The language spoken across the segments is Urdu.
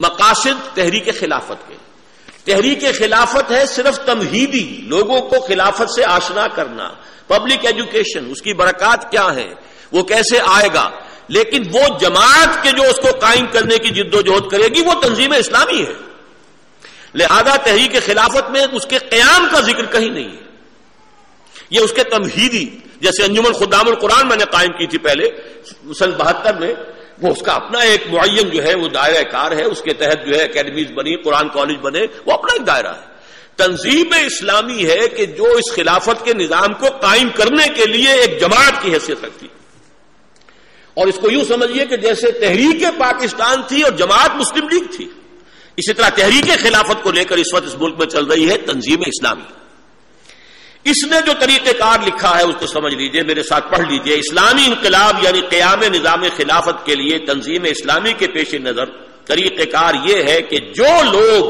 مقاصد تحریک خلافت کے. تحریک خلافت ہے صرف تمہیدی، لوگوں کو خلافت سے آشنا کرنا، پبلک ایجوکیشن، اس کی برکات کیا ہیں، وہ کیسے آئے گا. لیکن وہ جماعت کے جو اس کو قائم کرنے کی جد و جہد کرے گی وہ تنظیم اسلامی ہے. لہذا تحریک خلافت میں اس کے قیام کا ذکر کہیں نہیں ہے، یہ اس کے تمہیدی. جیسے انجمن خدام القرآن میں نے قائم کی تھی پہلے سن 72 میں، وہ اس کا اپنا ایک معین جو ہے وہ دائرہ کار ہے، اس کے تحت جو ہے اکیڈمیز بنی، قرآن کالج بنے، وہ اپنا ایک دائرہ ہے. تنظیم اسلامی ہے کہ جو اس خلافت کے نظام کو قائم کرنے کے لیے ایک جماعت کی حیثیت رکھتی. اور اس کو یوں سمجھیے کہ جیسے تحریک پاکستان تھی اور جماعت مسلم لیگ تھی، اسی طرح تحریک خلافت کو لے کر اس وقت اس ملک میں چل رہی ہے تنظیم اسلامی. اس نے جو طریقہ کار لکھا ہے اس کو سمجھ لیجئے، میرے ساتھ پڑھ لیجئے. اسلامی انقلاب یعنی قیام نظام خلافت کے لیے تنظیم اسلامی کے پیش نظر طریقہ کار یہ ہے کہ جو لوگ،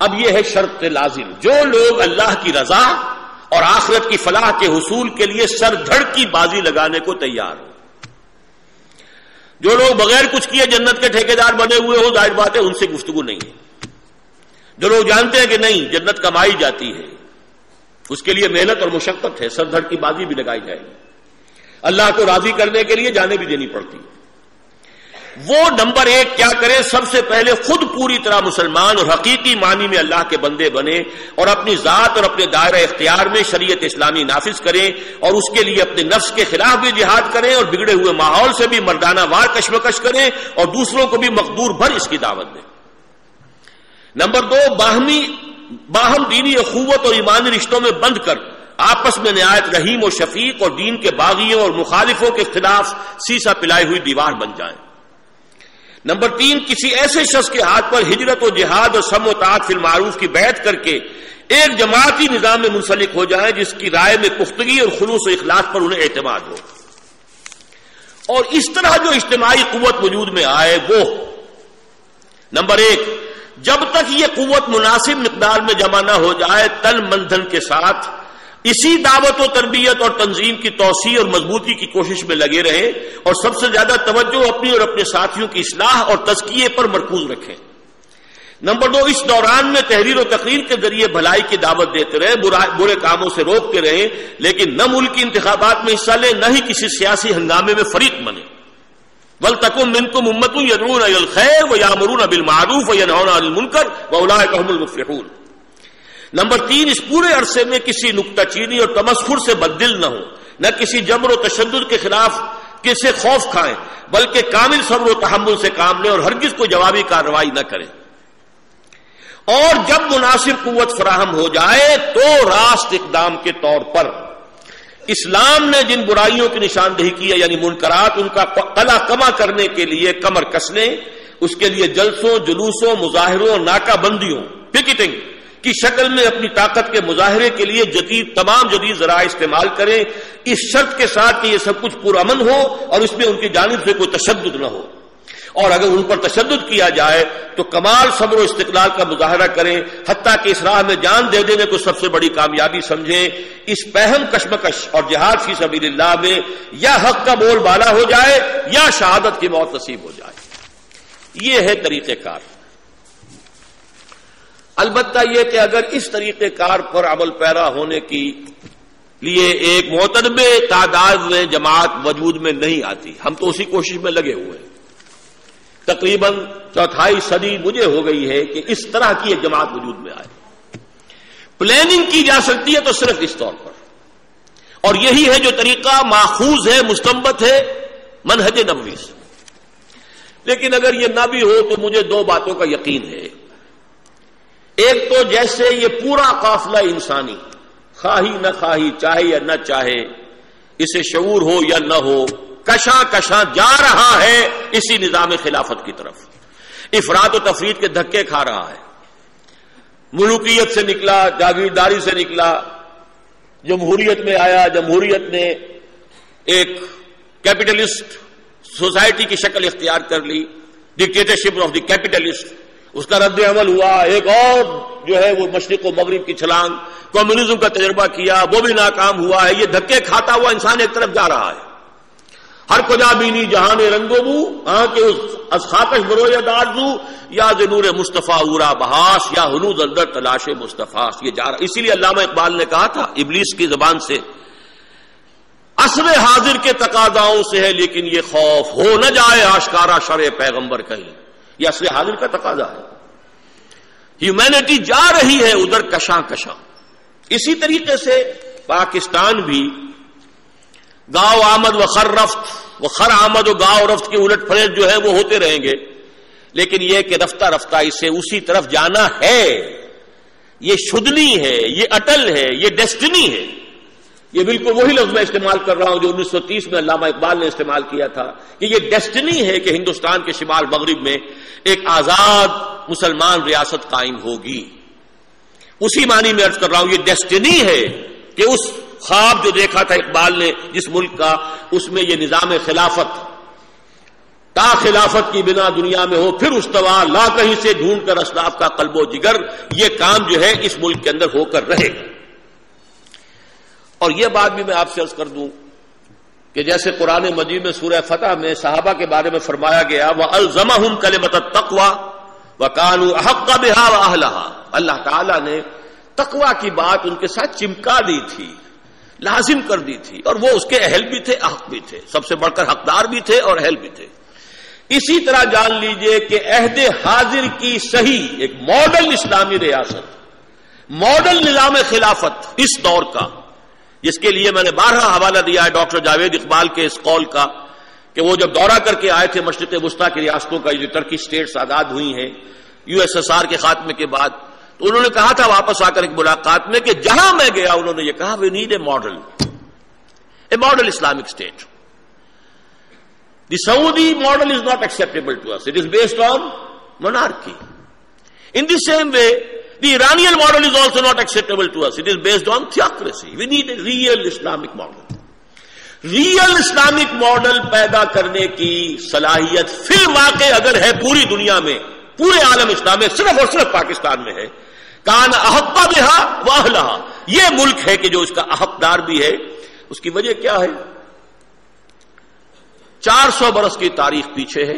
اب یہ ہے شرط لازم، جو لوگ اللہ کی رضا اور آخرت کی فلاح کے حصول کے لیے سر دھڑ کی بازی لگانے کو تیار ہو. جو لوگ بغیر کچھ کیے جنت کے ٹھیکیدار بنے ہوئے ہو، ظاہر بات ہے ان سے گفتگو نہیں ہے. جو لوگ جانتے ہیں کہ نہیں جنت کمائی جاتی ہے، اس کے لیے محنت اور مشقت ہے، سر دھڑ کی بازی بھی لگائی جائے گی، اللہ کو راضی کرنے کے لیے جانیں بھی دینی پڑتی ہے. وہ نمبر ایک کیا کرے، سب سے پہلے خود پوری طرح مسلمان اور حقیقی معنی میں اللہ کے بندے بنے اور اپنی ذات اور اپنے دائرہ اختیار میں شریعت اسلامی نافذ کریں، اور اس کے لیے اپنے نفس کے خلاف بھی جہاد کریں اور بگڑے ہوئے ماحول سے بھی مردانہ وار کشمکش کریں اور دوسروں کو بھی مقدور بھر اس کی دعوت دیں. نمبر دو، باہم دینی اخوت اور ایمانی رشتوں میں بند کر آپس میں نہایت رحیم و شفیق اور دین کے باغیوں اور مخالفوں کے خلاف سیسا پلائی ہوئی دیوار بن جائیں. نمبر تین، کسی ایسے شخص کے ہاتھ پر ہجرت و جہاد اور سم و طاعت فی المعروف کی بیعت کر کے ایک جماعتی نظام میں منسلک ہو جائیں جس کی رائے میں پختگی اور خلوص و اخلاص پر انہیں اعتماد ہو. اور اس طرح جو اجتماعی قوت وجود میں آئے وہ نمبر ایک، جب تک یہ قوت مناسب مقدار میں جمع نہ ہو جائے تن من دھن کے ساتھ اسی دعوت و تربیت اور تنظیم کی توسیع اور مضبوطی کی کوشش میں لگے رہیں اور سب سے زیادہ توجہ اپنی اور اپنے ساتھیوں کی اصلاح اور تزکیے پر مرکوز رکھیں. نمبر دو، اس دوران میں تحریر و تقریر کے ذریعے بھلائی کی دعوت دیتے رہیں، برے کاموں سے روکتے رہیں، لیکن نہ ملکی انتخابات میں حصہ لیں نہ ہی کسی سیاسی ہنگامے میں فریق بنیں. وَلْتَكُن مِّنكُمْ أُمَّةٌ يَدْعُونَ إِلَى الْخَيْرِ وَيَأْمُرُونَ بِالْمَعْرُوفِ وَيَنْهَوْنَ عَنِ الْمُنكَرِ وَأُولَٰئِكَ هُمُ الْمُفْلِحُونَ. نمبر تین، اس پورے عرصے میں کسی نکتہ چینی اور تمسخر سے بددل نہ ہو، نہ کسی جبر و تشدد کے خلاف کسی خوف کھائیں، بلکہ کامل صبر و تحمل سے کام لیں اور ہرگز کوئی جوابی کارروائی نہ کریں. اور جب مناسب قوت فراہم ہو جائے تو راست اقدام کے طور پر اسلام نے جن برائیوں کی نشاندہی کی ہے یعنی منکرات، ان کا قلع کما کرنے کے لیے کمر کس لیں. اس کے لیے جلسوں، جلوسوں، مظاہروں اور ناکہ بندیوں، پکٹنگ کی شکل میں اپنی طاقت کے مظاہرے کے لیے تمام جدید ذرائع استعمال کریں، اس شرط کے ساتھ کہ یہ سب کچھ پرامن ہو اور اس میں ان کی جانب سے کوئی تشدد نہ ہو. اور اگر ان پر تشدد کیا جائے تو کمال صبر و استقلال کا مظاہرہ کریں، حتیٰ کہ اس راہ میں جان دے دینے کو سب سے بڑی کامیابی سمجھیں. اس پہم کشمکش اور جہاد فی سبیل اللہ میں یا حق کا بول بالا ہو جائے یا شہادت کی موت نصیب ہو جائے. یہ ہے طریقہ کار. البتہ یہ کہ اگر اس طریقہ کار پر عمل پیرا ہونے کی لیے ایک معتدل تعداد میں جماعت وجود میں نہیں آتی، ہم تو اسی کوشش میں لگے ہوئے ہیں. تقریباً چوتھائی صدی مجھے ہو گئی ہے کہ اس طرح کی ایک جماعت وجود میں آئے. پلاننگ کی جا سکتی ہے تو صرف اس طور پر، اور یہی ہے جو طریقہ ماخوذ ہے، مستنبط ہے منہج نبوی سے. لیکن اگر یہ نہ بھی ہو تو مجھے دو باتوں کا یقین ہے. ایک تو جیسے یہ پورا قافلہ انسانی خواہی نہ خواہی، چاہے یا نہ چاہے، اسے شعور ہو یا نہ ہو، کشاں کشاں جا رہا ہے اسی نظام خلافت کی طرف، افراط و تفرید کے دھکے کھا رہا ہے. ملوکیت سے نکلا، جاگیرداری سے نکلا، جمہوریت میں آیا، جمہوریت نے ایک کیپٹلسٹ سوسائٹی کی شکل اختیار کر لی، ڈکٹیٹرشپ آف دی کیپٹلسٹ. اس کا رد عمل ہوا، ایک اور جو ہے وہ مشرق و مغرب کی چھلانگ، کمیونزم کا تجربہ کیا، وہ بھی ناکام ہوا ہے. یہ دھکے کھاتا ہوا انسان ایک طرف جا رہا ہے. ہر کجا بینی جہان رنگو بو آنکھ از خاکش برویا دارزو یا ز نور مصطفیٰ اورا بہاس یا ہنوز اندر تلاش مصطفیٰ. یہ جا رہا. اسی لیے علامہ اقبال نے کہا تھا ابلیس کی زبان سے عصر حاضر کے تقاضاؤں سے ہے لیکن یہ خوف ہو نہ جائے آشکارا شرع پیغمبر کہیں. یہ عصر حاضر کا تقاضا ہے. ہیومینٹی جا رہی ہے ادھر کشاں کشاں. اسی طریقے سے پاکستان بھی گاؤ آمد و خر رفت و خر آمد و گاؤ رفت کے الٹ پھلٹ جو ہے وہ ہوتے رہیں گے، لیکن یہ کہ رفتہ رفتہ اسے اسی طرف جانا ہے. یہ شدنی ہے، یہ اٹل ہے، یہ ڈیسٹنی ہے. یہ بالکل وہی لفظ میں استعمال کر رہا ہوں جو 1930 میں علامہ اقبال نے استعمال کیا تھا کہ یہ ڈیسٹنی ہے کہ ہندوستان کے شمال مغرب میں ایک آزاد مسلمان ریاست قائم ہوگی. اسی معنی میں عرض کر رہا ہوں یہ ڈیسٹنی ہے کہ اس خواب جو دیکھا تھا اقبال نے جس ملک کا، اس میں یہ نظام خلافت تا خلافت کی بنا دنیا میں ہو، پھر استوا لا کہیں سے ڈھونڈ کر اسلاف کا قلب و جگر، یہ کام جو ہے اس ملک کے اندر ہو کر رہے گا. اور یہ بات بھی میں آپ سے عرض کر دوں کہ جیسے قرآن مجید میں سورہ فتح میں صحابہ کے بارے میں فرمایا گیا وَأَلْزَمَهُمْ كَلِمَةَ التَّقْوَى وَكَانُوا أَحَقَّ بِهَا وَأَهْلَهَا. اللہ تعالیٰ نے تقوی کی بات ان کے ساتھ چمکا دی تھی، لازم کر دی تھی، اور وہ اس کے اہل بھی تھے، احق بھی تھے، سب سے بڑھ کر حقدار بھی تھے اور اہل بھی تھے. اسی طرح جان لیجئے کہ عہد حاضر کی صحیح ایک ماڈل اسلامی ریاست، ماڈل نظام خلافت اس دور کا، جس کے لیے میں نے بارہا حوالہ دیا ہے ڈاکٹر جاوید اقبال کے اس قول کا کہ وہ جب دورہ کر کے آئے تھے مشرق وسطیٰ کی ریاستوں کا، جو ٹرکی سٹیٹس آزاد ہوئی ہیں USSR کے خاتمے کے بعد، تو انہوں نے کہا تھا واپس آ کر ایک ملاقات میں کہ جہاں میں گیا انہوں نے یہ کہا we need a model Islamic state. The Saudi model is not acceptable to us. It is based on monarchy. In the same way, the Iranian model is also not acceptable to us. It is based on theocracy. We need a real Islamic model. Real Islamic model پیدا کرنے کی صلاحیت فی الواقع اگر ہے پوری دنیا میں، پورے عالم اسلام میں، صرف اور صرف پاکستان میں ہے. کان احق بہا واہلہا. یہ ملک ہے کہ جو اس کا حقدار بھی ہے. اس کی وجہ کیا ہے؟ 400 برس کی تاریخ پیچھے ہے.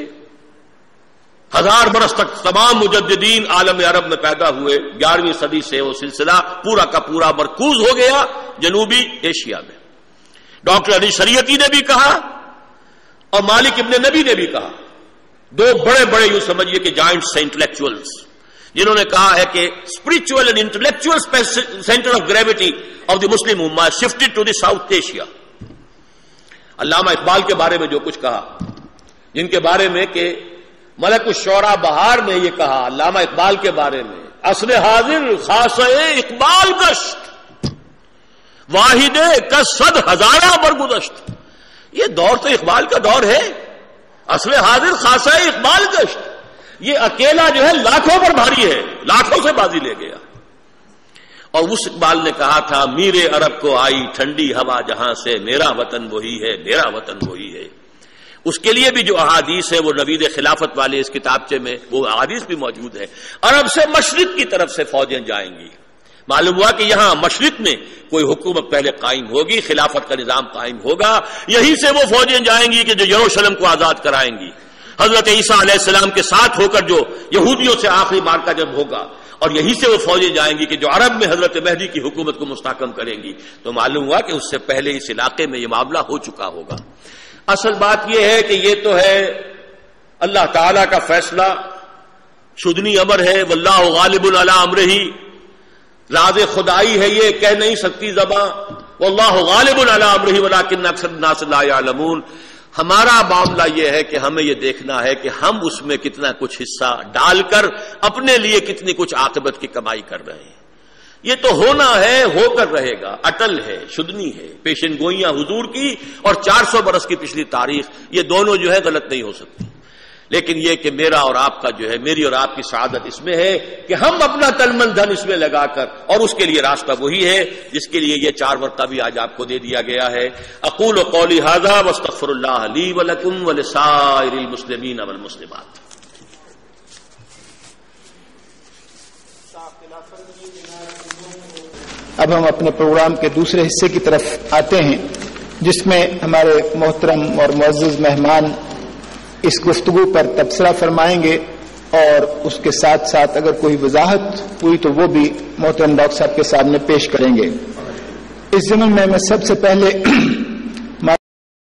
1000 برس تک تمام مجددین عالم عرب میں پیدا ہوئے. 11ویں صدی سے وہ سلسلہ پورا کا پورا مرکوز ہو گیا جنوبی ایشیا میں. ڈاکٹر علی شریعتی نے بھی کہا اور مالک ابن نبی نے بھی کہا، دو بڑے بڑے یوں سمجھیے کہ جائنٹس انٹلیکچوئلس، جنہوں نے کہا ہے کہ spiritual and intellectual centre of gravity of the Muslim ummah shifted to the South Asia. Allama Iqbal کے بارے میں جو کچھ کہا، جن کے بارے میں کہ ملک الشعراء بہار میں یہ کہا علامہ اقبال کے بارے میں، عصر حاضر خاصہ اقبال گشت واحد کس 100,000 برگزشت. یہ دور تو اقبال کا دور ہے. عصر حاضر خاصہ اقبال گشت، یہ اکیلا جو ہے لاکھوں پر بھاری ہے، لاکھوں سے بازی لے گیا. اور اس اقبال نے کہا تھا میرے عرب کو آئی ٹھنڈی ہوا جہاں سے، میرا وطن وہی ہے، میرا وطن وہی ہے. اس کے لیے بھی جو احادیث ہے وہ نوید خلافت والے اس کتابچے میں وہ احادیث بھی موجود ہے. عرب سے مشرق کی طرف سے فوجیں جائیں گی. معلوم ہوا کہ یہاں مشرق میں کوئی حکومت پہلے قائم ہوگی، خلافت کا نظام قائم ہوگا، یہیں سے وہ فوجیں جائیں گی کہ جو یروشلم کو آزاد کرائیں گی. حضرت عیسیٰ علیہ السلام کے ساتھ ہو کر جو یہودیوں سے آخری مارکا جب ہوگا، اور یہیں سے وہ فوجیں جائیں گی کہ جو عرب میں حضرت مہدی کی حکومت کو مستحکم کریں گی. تو معلوم ہوا کہ اس سے پہلے اس علاقے میں یہ معاملہ ہو چکا ہوگا. اصل بات یہ ہے کہ یہ تو ہے اللہ تعالی کا فیصلہ، شدنی امر ہے. واللہ غالب علی امرہ، راز خدائی ہے، یہ کہہ نہیں سکتی زباں. واللہ غالب علی امرہ ولکن اکثر الناس لا یعلمون. ہمارا معاملہ یہ ہے کہ ہمیں یہ دیکھنا ہے کہ ہم اس میں کتنا کچھ حصہ ڈال کر اپنے لیے کتنی کچھ عاقبت کی کمائی کر رہے ہیں. یہ تو ہونا ہے، ہو کر رہے گا، اٹل ہے، شدنی ہے. پیشن گوئیاں حضور کی اور 400 برس کی پچھلی تاریخ، یہ دونوں جو ہے غلط نہیں ہو سکتی. لیکن یہ کہ میرا اور آپ کا جو ہے، میری اور آپ کی سعادت اس میں ہے کہ ہم اپنا تن من دھن اس میں لگا کر، اور اس کے لیے راستہ وہی ہے جس کے لیے یہ 4 مرتبہ بھی آج آپ کو دے دیا گیا ہے. اقول قولی ھذا واستغفر اللہ لی ولکم ولسائر المسلمین والمسلمات. اب ہم اپنے پروگرام کے دوسرے حصے کی طرف آتے ہیں. جس میں ہمارے محترم اور معزز مہمان اس گفتگو پر تبصرہ فرمائیں گے اور اس کے ساتھ ساتھ اگر کوئی وضاحت ہوئی تو وہ بھی محترم ڈاکٹر صاحب کے سامنے پیش کریں گے۔ اس ضمن میں سب سے پہلے